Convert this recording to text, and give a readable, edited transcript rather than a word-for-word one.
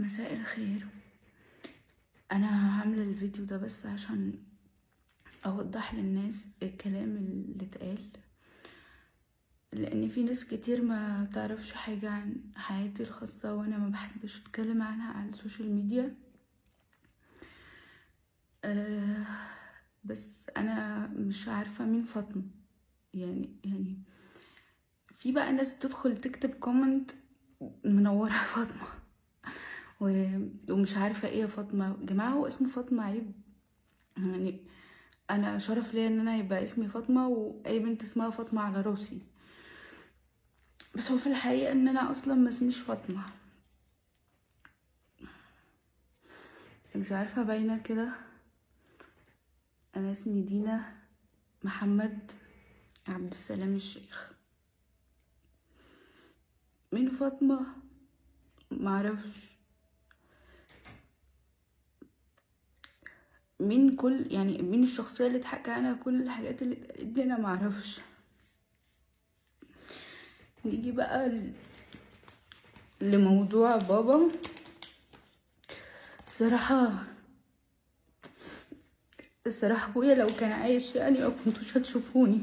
مساء الخير. انا عامله الفيديو ده بس عشان اوضح للناس الكلام اللي اتقال، لان في ناس كتير ما تعرفش حاجه عن حياتي الخاصه، وانا ما بحبش اتكلم عنها على السوشيال ميديا. أه بس انا مش عارفه مين فاطمه. يعني في بقى ناس بتدخل تكتب كومنت منوره فاطمه ومش عارفه ايه يا فاطمه. يا جماعه هو اسم فاطمه عيب؟ يعني انا شرف ليا ان انا يبقى اسمي فاطمه، واي بنت اسمها فاطمه على راسي، بس هو في الحقيقه ان انا اصلا ما اسميش فاطمه. مش عارفه باينه كده. انا اسمي دينا محمد عبد السلام الشيخ. مين فاطمه؟ معرفش. مين الشخصيه اللي اتحكى عنها كل الحاجات اللي اتقالت دي؟ انا معرفش. نيجي بقى لموضوع بابا. الصراحه ابويا لو كان عايش يعني ما كنتوش هتشوفوني.